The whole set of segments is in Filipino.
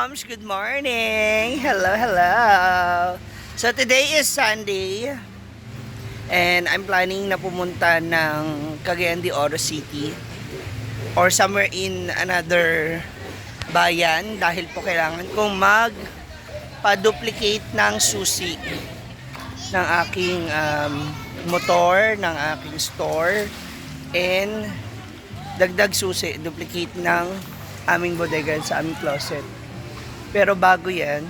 moms! Good morning! Hello, hello! So today is Sunday and I'm planning na pumunta ng Cagayan de Oro City or somewhere in another bayan dahil po kailangan kong magpa-duplicate ng susi ng aking motor, ng aking store, and dagdag susi, duplicate ng aming bodega sa aming closet. Pero bago yan,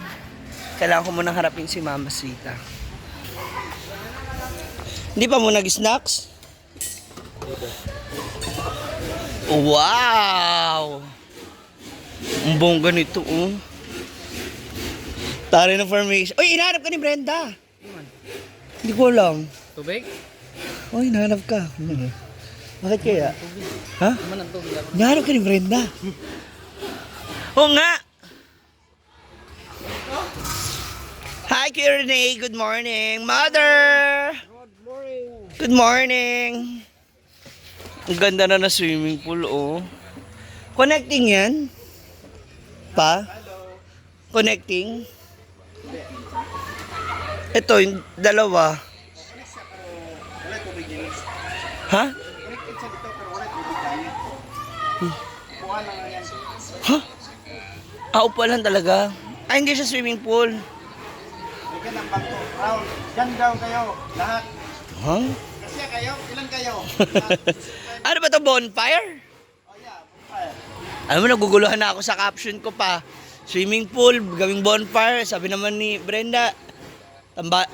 kailangan ko munang harapin si Mama Sita. Hindi pa mo nag-snacks? Wow! Ang bongga nito, oh. Tari ng formation. Uy, hinahanap ka ni Brenda! Hindi ko alam. Tubig? Uy, hinahanap ka. Bakit kaya? Ha? Naman ang tubig ako. Hinahanap ka ni Brenda. Oo nga! Hi, Kuya Renee. Good morning. Mother! Good morning. Good morning. Ang ganda na swimming pool, oh. Connecting yan? Pa? Connecting? Ito, yung dalawa. Ha? Ha? Upa lang talaga. Ay, hindi siya swimming pool. Bigyan ng bangko. Round. Diyan daw kayo. Lahat. Ha? Kasi kayo. Ilan kayo? Ano ba to, bonfire? Oh yeah. Bonfire. Alam mo, naguguluhan na ako sa caption ko pa. Swimming pool, gawing bonfire. Sabi naman ni Brenda,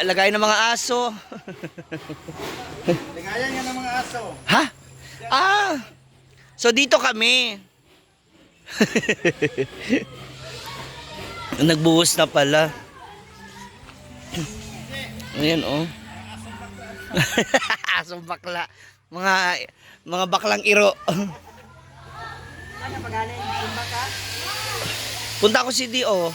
lagay ng mga aso. Ligayan nga ng mga aso. Ha? Ah! So dito kami. Nagbuhos na pala. Ayan, oh. Asong bakla. Mga baklang iro. Ano pagaling? Tumba ka? Punta ako si D.O.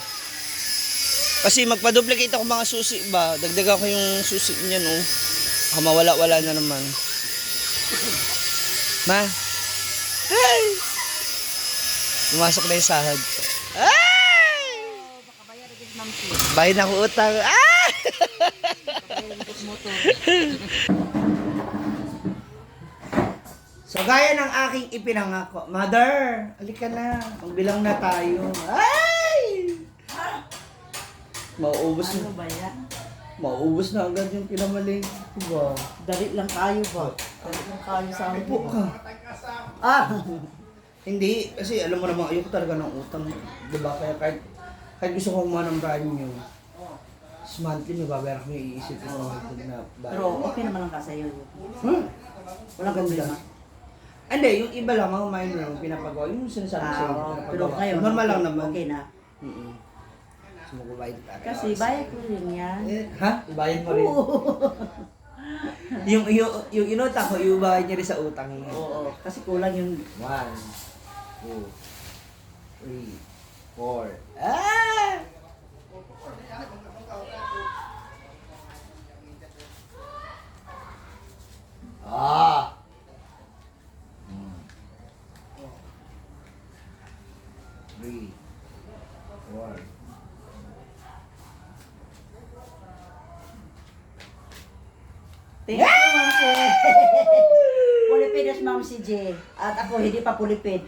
Kasi magpa-duplicate ako mga susi ba. Dagdagan ko yung susi niyan, oh. Baka mawala-wala na naman. Ma. Ay! Pumasok na yung sahod ko. Ay! Baka bayar agad ma'am si. Bayad na ako utang. Ah! Bayar agad motor. So gaya ng aking ipinangako. Mother, halika na. Magbilang na tayo. Ay! Mauubos na. Ano ba yan? Mauubos na agad yung pinamaling. Diba? Dali lang tayo ba? Dali lang tayo sa amin. Ipo ka. Ah! Hindi, kasi alam mo naman, ayoko talaga ng utang. Diba? Kaya kahit gusto ko kumuha ng brand new, monthly may babayaran ko yung iisip ko na bayad. Pero okay naman lang ka sa'yo. Walang Ganda. problema. Hindi, yung iba lang, mga minor, yung pinapagawa, yung sinasabi sa'yo, Oo, pinapagawa. pero ngayon, Normal lang okay, naman. okay na. So, magbabayad ka. Kasi bayad ko rin yan. Ha? Ibayad mo rin. yung inutang ko, iubayad niya rin sa utang niya. Oo, kasi kulang yung 1, 2, 3, 4. Ah! Ah! 3, 4. Thank you, Ma'am si. Pulipidas, Ma'am si J. At ako, hindi pa pulipid.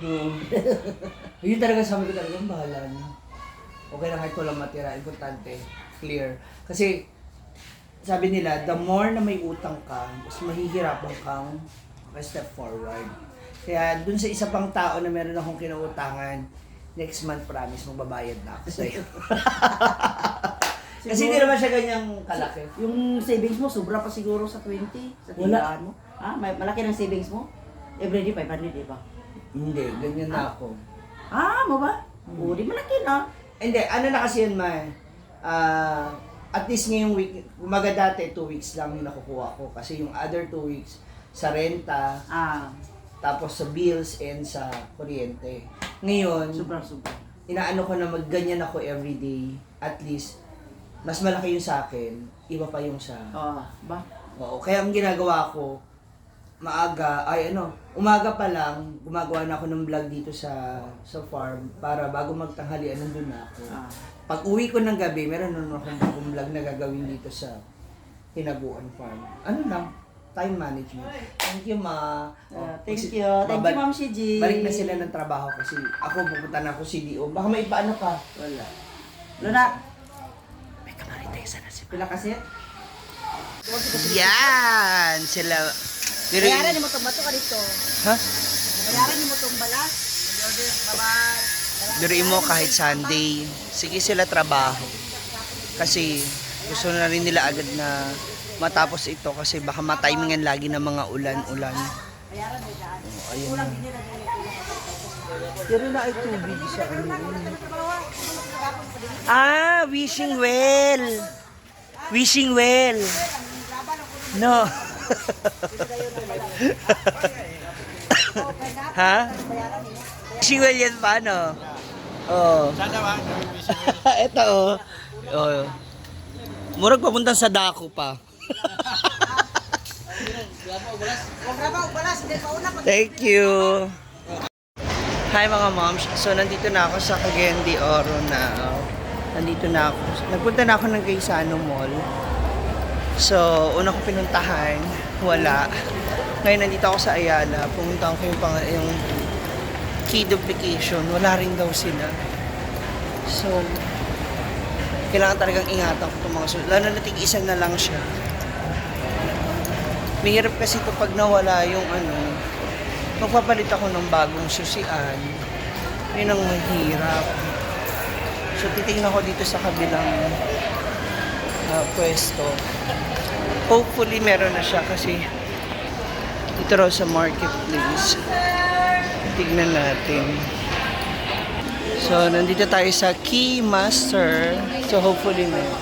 Yun talaga sabi ko talaga, bahala niyo. Okay lang kahit walang matira, importante, clear. Kasi, sabi nila, the more na may utang ka, mas mahihirapan kang step forward. Kaya dun sa isa pang tao na meron akong kinautangan, next month promise, magbabayad na ako sa'yo. Kasi hindi naman siya ganyang kalaki. Yung savings mo, sobra pa siguro sa 20, sa Wala. tindahan mo. Ah, malaki ng savings mo? Everyday 500, di ba? Hindi, ganyan na ako. Ah, mo ba? Oo, di malaki na. Hindi, ano na kasi yun, ma. At least ngayong week, umaga dati, 2 weeks lang yung nakukuha ko. Kasi yung other 2 weeks, sa renta, Ah, tapos sa bills and sa kuryente. Ngayon, sobra-sobra. inaano ko na magganyan ako everyday. At least, mas malaki yung sa akin, iba pa yung sa... Ah, ba? Oo, kaya ang ginagawa ko, maaga, ay ano, umaga pa lang, gumagawa na ako ng vlog dito sa farm para bago magtanghalian nandun na ako. Pag uwi ko ng gabi, meron nun akong bagong vlog na gagawin dito sa Hinaguan Farm. Ano lang, time management. Thank you, Ma. Thank you. Thank you, Ma'am Shiji. Balik na sila ng trabaho kasi ako pupunta na ako CDO. Baka may paano ka? Wala. Luna, May kamaritesa na sila. pila kasi? Yan! Sila. Bayaran ni mo itong bato ka dito. Ha? Bayaran ni mo itong balas. Bye-bye. Duruin mo kahit Sunday. Sige sila trabaho. Kasi gusto na rin nila agad na matapos ito kasi baka matimingan lagi ng mga ulan-ulan. Bayaran mo dyan. Ayun Kulang na. din nila din. Pero na ay tubig sa ano. Wishing well. Wishing well. No. Ha? Wishing well yan paano? Oh. Sana ba? Ito oh. Oh. Murag papunta sa dako pa. Huwag na ba, balas. Hindi pa una. Thank you. Hi mga moms. So nandito na ako sa Cagayan de Oro na. Nandito na ako. Nagpunta na ako ng Gaisano Mall. So una ko pinuntahan, wala. Ngayon nandito ako sa Ayala. Pumunta ko yung key duplication. Wala rin daw sila. So kailangan talagang ingatan ko itong mga susunod. Lalo na tig-isa na lang siya. Mahirap kasi ito pag nawala yung ano, magpapalit ako ng bagong susian. Yun ang mahirap. So, titingnan ko dito sa kabilang pwesto. Hopefully, meron na siya kasi dito raw sa marketplace. Tignan natin. So, nandito tayo sa Key Master. So, hopefully, meron.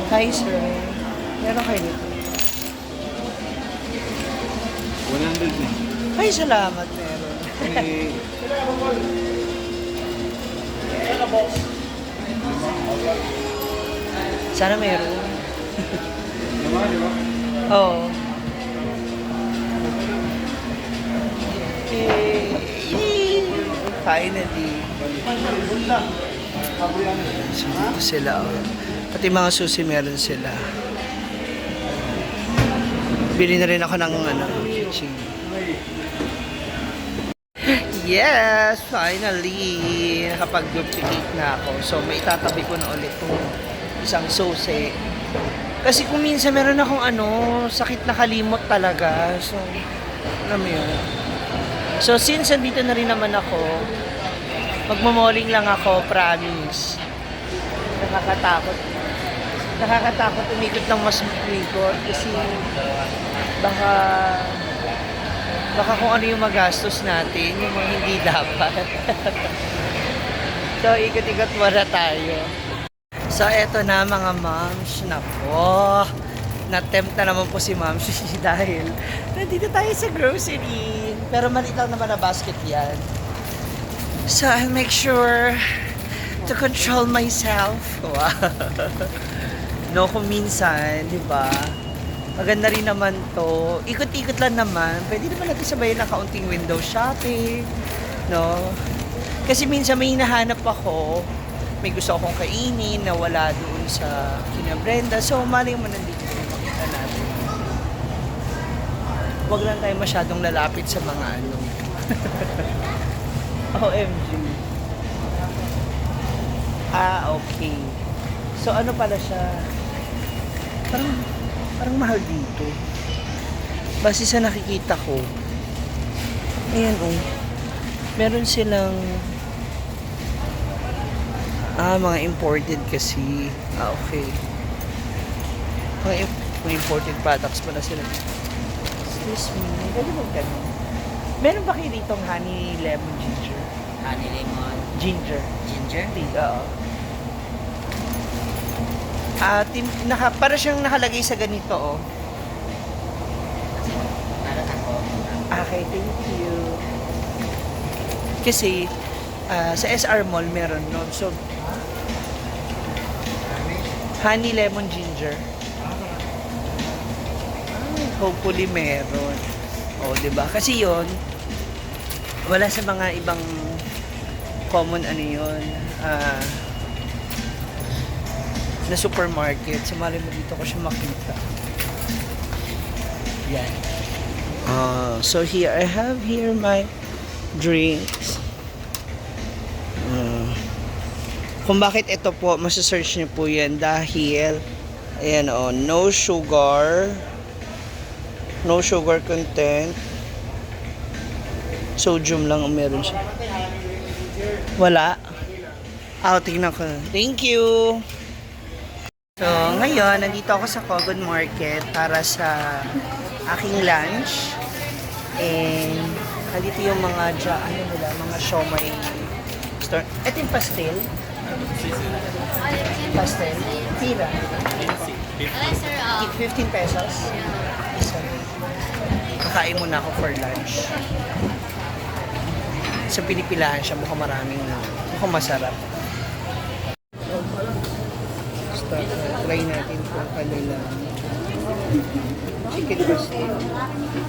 Hi, sir. Meron kayo nito? 100 eh. Ay, salamat, meron. Sana meron. Oo. Finally. So, dito sila. Oh. Pati mga susi meron sila. Bili na rin ako ng kitchen. Yes! Finally! Nakapag-duplicate na ako. So, may itatabi ko na ulit itong isang susi. Kasi kung minsan meron akong sakit na kalimot talaga. So, alam mo yun. So, since andito na rin naman ako, magmamoling lang ako, promise. Nakakatakot. Nakakatakot umikot ng mas umikot kasi baka kung ano yung magastos natin, yung mga hindi dapat. So, ikot-ikot muna tayo. So, eto na mga moms. Nako, na-tempt na naman po si moms dahil nandito tayo sa grocery. Pero maliit lang naman na basket yan. So, I'll make sure to control myself. Wow. No, kung minsan, di ba? Maganda rin naman to. Ikot-ikot lang naman. Pwede naman natin sabayin ng kaunting window shopping. No? Kasi minsan may hinahanap ako. May gusto akong kainin na wala doon sa kina Brenda. So, mali mo nandito yung makita natin. Huwag lang tayo masyadong lalapit sa mga OMG. Okay. So, ano pala siya? Parang mahal dito. Base sa nakikita ko. Ayan oh. Meron silang mga imported kasi. Okay. Mga imported products pala sila. Excuse me. Pwede mo ganun? Meron ba kayo ditong honey lemon ginger? Honey lemon. Ginger. Ginger? Oo. Para siyang nakalagay sa ganito, oh. Para ako. Okay, thank you. Kasi, sa SR Mall meron nun. So, honey lemon ginger. Hopefully meron. O, diba? Kasi yon wala sa mga ibang common ano yun, na supermarket. So, mali mo dito ko siya makita. Yan. So, here, I have here my drinks. Kung bakit ito po, masasearch niyo po yan dahil, ayan o, no sugar content. Sodium lang ang meron siya. Wala. Tingnan ko. Thank you! So, ngayon, nandito ako sa Cogon Market para sa aking lunch. And, nandito yung mga mga siomay store. Ito yung pastel. Pastel. Tira. 15 pesos. Isa. Kakain muna ako for lunch. So, pinipilahan siya. Mukhang masarap. Try natin kung kanilang chicken pastel.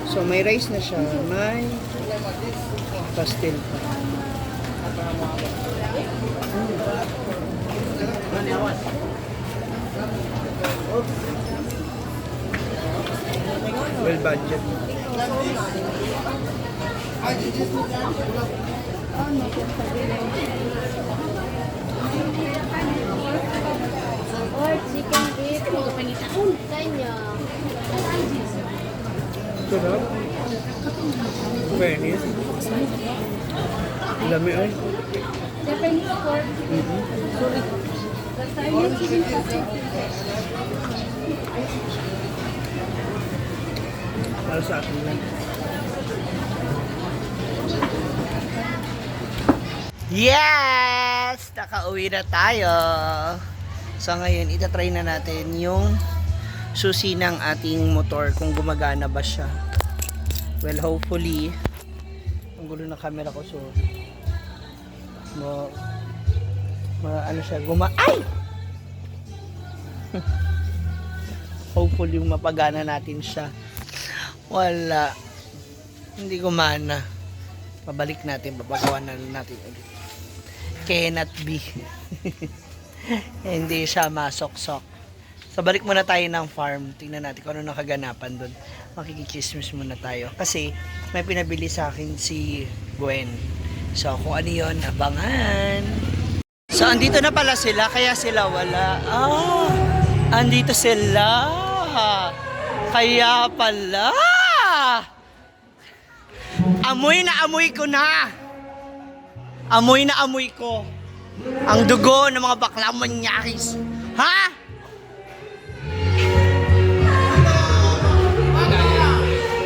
So, may rice na siya. May pastel pa. Well budget. Or chicken beef. Kanya. Sarap. Fairness. Lami ay. Japanese pork. Kanya chicken pastel. Para sa akin lang. Yes! Nakauwi na tayo. So ngayon, itatry na natin yung susi ng ating motor kung gumagana ba siya. Well, hopefully, ang gulo ng camera ko, so ano siya, ay! Hopefully, mapagana natin siya. Wala. Hindi gumana. Pabalik natin, papagawa na natin ulit. Cannot be. Hindi siya masok-sok. So, balik muna tayo ng farm. Tingnan natin kung ano nakaganapan doon. Makikichismis muna tayo. Kasi, may pinabili sa akin si Gwen. So, kung ano yun, abangan. So, andito na pala sila, kaya sila wala. Andito sila. Kaya pala. Amoy na amoy ko na. Amoy na amoy ko. Ang dugo ng mga baklang manyakis. Ha?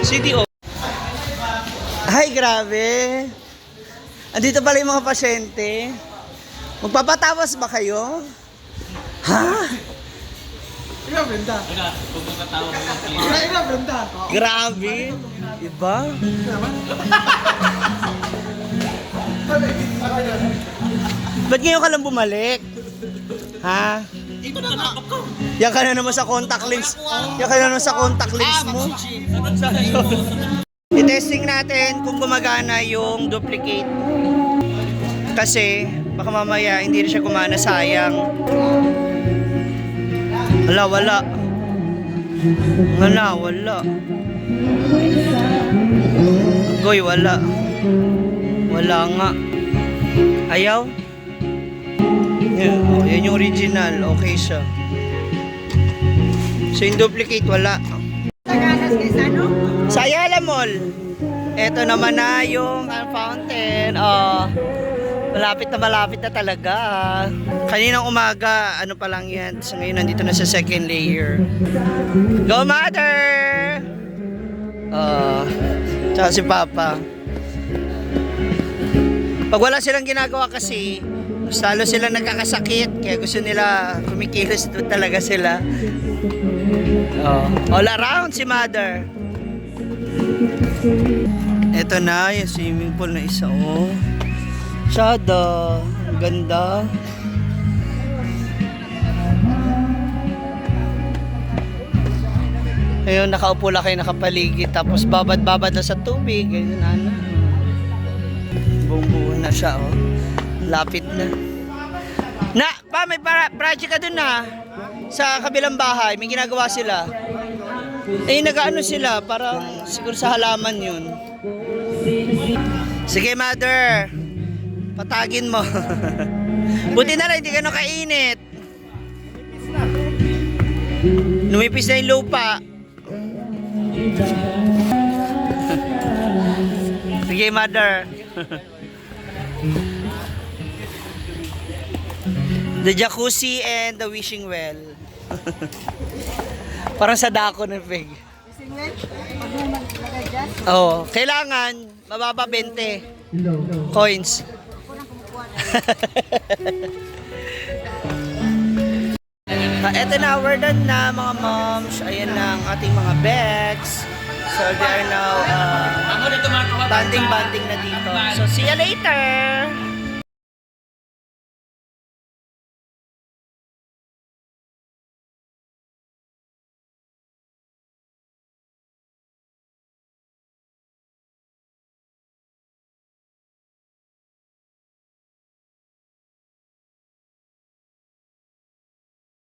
CDO. Ay, grabe. Andito pala yung mga pasyente. Magpapatawas ba kayo? Ha? Ikaw, Brenda. Ikaw, Brenda. Grabe. Diba? Ba't ngayon ka lang bumalik? Ha? Yan ka na naman sa contact lens. Yan ka na naman sa contact lens mo. I-testing natin kung gumagana yung duplicate. Kasi baka mamaya hindi na siya gumana, sayang. Wala. Goy, wala. Wala nga. Ayaw? Yan yung original. Okay siya. So yung duplicate, wala. Sa Ayala Mall. Ito naman na yung fountain. Malapit na talaga. Kaninang umaga, ano pa lang yan. So ngayon nandito na sa second layer. Go, mother! Tsaka si Papa. Pag wala silang ginagawa kasi, mas lalo silang nagkakasakit. Kaya gusto nila kumikilos talaga sila. All around si mother. Ito na, yung swimming pool na isa. Shada. Ang ganda. Ngayon, nakaupo lang kayo nakapaligid. Tapos babad-babad na sa tubig. Ganyan, ano. Buong-buo na siya, oh. Lapit na. Na, pa, may project ka dun na. Sa kabilang bahay, may ginagawa sila. Eh, nag-ano sila, parang siguro sa halaman yun. Sige, mother. Patagin mo. Buti na lang, hindi ka nakainit. Numipis na yung lupa. Sige, mother. The jacuzzi and the wishing well. Parang sa dako ng pig. Oo, kailangan mababa 20 coins. Eto na, we're done na mga moms. Ayan na ang ating mga bags. So they are now banding na dito. So see you later!